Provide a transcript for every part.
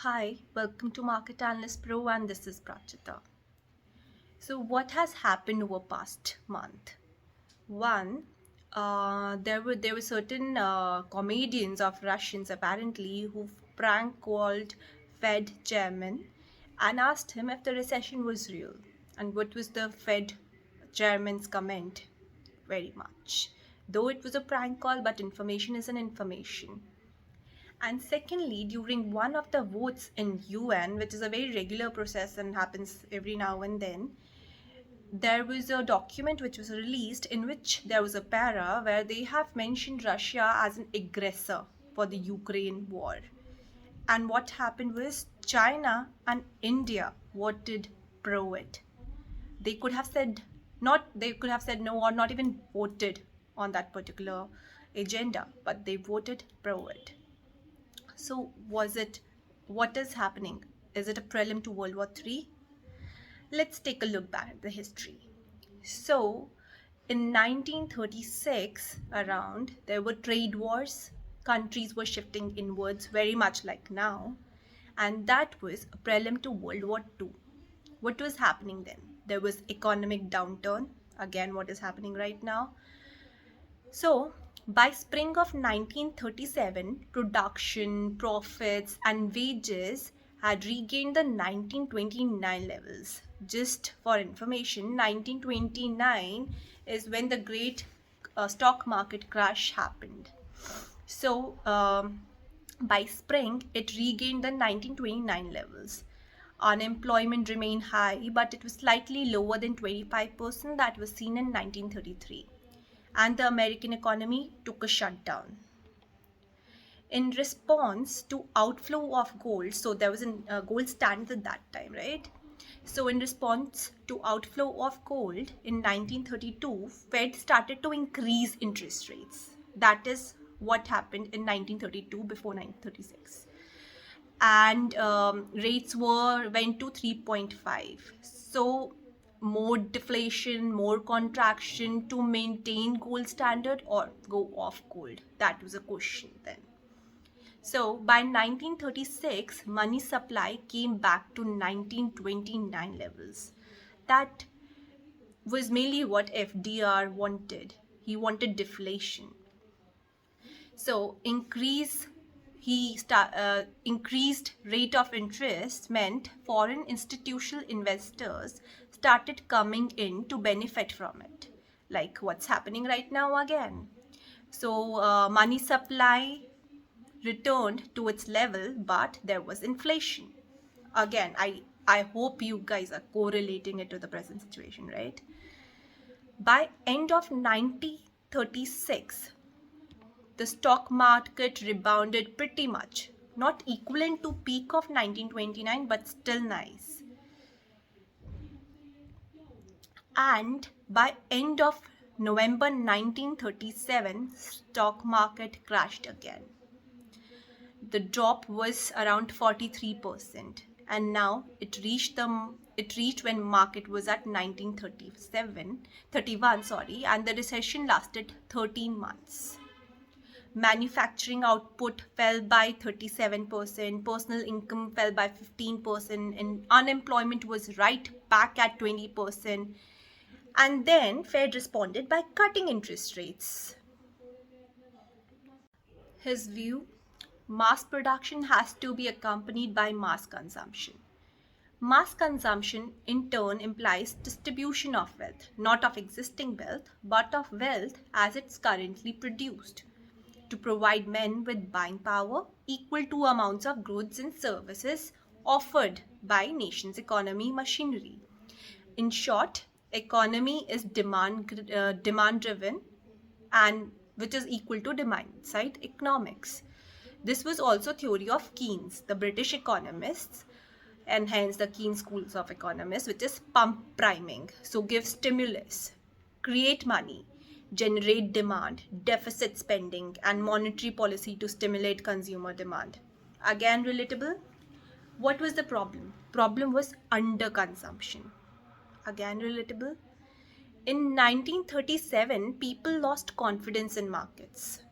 Hi, welcome to Market Analyst Pro, and this is Prachita. So what has happened over past month? One, there were certain comedians of Russians apparently who prank called Fed chairman and asked him if the recession was real. And what was the Fed chairman's comment? Very much. Though it was a prank call, but information is an information. And secondly, during one of the votes in UN, which is a very regular process and happens every now and then, there was a document which was released in which there was a para where they have mentioned Russia as an aggressor for the Ukraine war. And what happened was China and India voted pro it. They could have said they could have said no or not even voted on that particular agenda, but they voted pro it. So what is happening? Is it a prelim to World War III? Let's take a look back at the history. So in 1936 around, there were trade wars. Countries were shifting inwards very much like now. And that was a prelim to World War II. What was happening then? There was economic downturn. Again, what is happening right now? So, by spring of 1937, production, profits, and wages had regained the 1929 levels. Just for information, 1929 is when the great stock market crash happened. So, by spring, it regained the 1929 levels. Unemployment remained high, but it was slightly lower than 25% that was seen in 1933. And the American economy took a shutdown. In response to outflow of gold, so there was a gold standard at that time, right? So in response to outflow of gold in 1932, Fed started to increase interest rates. That is what happened in 1932 before 1936. And rates went to 3.5. So more deflation, more contraction to maintain gold standard or go off gold? That was a question then. So by 1936, money supply came back to 1929 levels. That was mainly what FDR wanted. He wanted deflation. So increased rate of interest meant foreign institutional investors started coming in to benefit from it, like what's happening right now again. So money supply returned to its level, but there was inflation. Again, I hope you guys are correlating it to the present situation, right? By end of 1936, the stock market rebounded pretty much, not equivalent to peak of 1929, but still nice. And by end of November 1937, stock market crashed again. The drop was around 43%, and now it reached when market was at 1931, and the recession lasted 13 months. Manufacturing output fell by 37%, personal income fell by 15%, and unemployment was right back at 20%. And then Fed responded by cutting interest rates. His view: mass production has to be accompanied by mass consumption. Mass consumption in turn implies distribution of wealth, not of existing wealth, but of wealth as it's currently produced, to provide men with buying power equal to amounts of goods and services offered by nation's economy machinery. In short, economy is demand driven, and which is equal to demand side economics. This was also theory of Keynes, the British economists, and hence the Keynes schools of economists, which is pump priming. So give stimulus, create money, generate demand, deficit spending, and monetary policy to stimulate consumer demand. Again, relatable. What was the problem? Problem was underconsumption. Again, relatable. In 1937, people lost confidence in markets.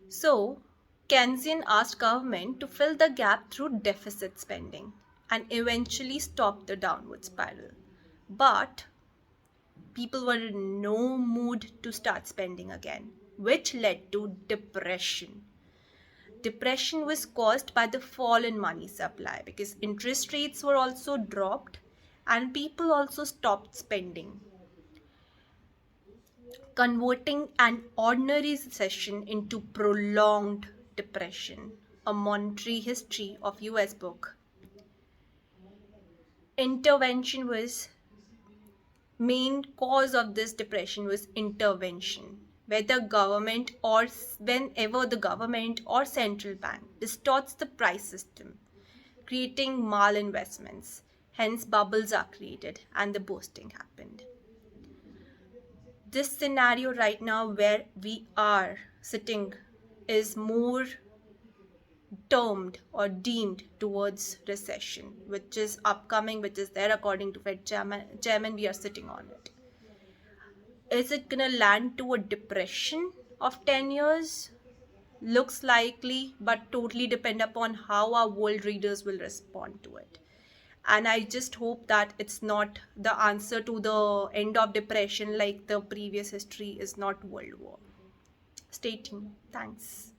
So, Keynesian asked government to fill the gap through deficit spending and eventually stop the downward spiral. But people were in no mood to start spending again, which led to depression. Depression was caused by the fall in money supply because interest rates were also dropped and people also stopped spending, converting an ordinary recession into prolonged depression. A monetary history of US book. Intervention was main cause of this depression was intervention, whenever the government or central bank distorts the price system, creating malinvestments. Hence, bubbles are created and the boosting happened. This scenario right now where we are sitting is more termed or deemed towards recession, which is upcoming, which is there according to Fed chairman, we are sitting on it. Is it gonna land to a depression of 10 years? Looks likely, but totally depend upon how our world readers will respond to it. And I just hope that it's not the answer to the end of depression like the previous history is not World War. Stay tuned. Thanks.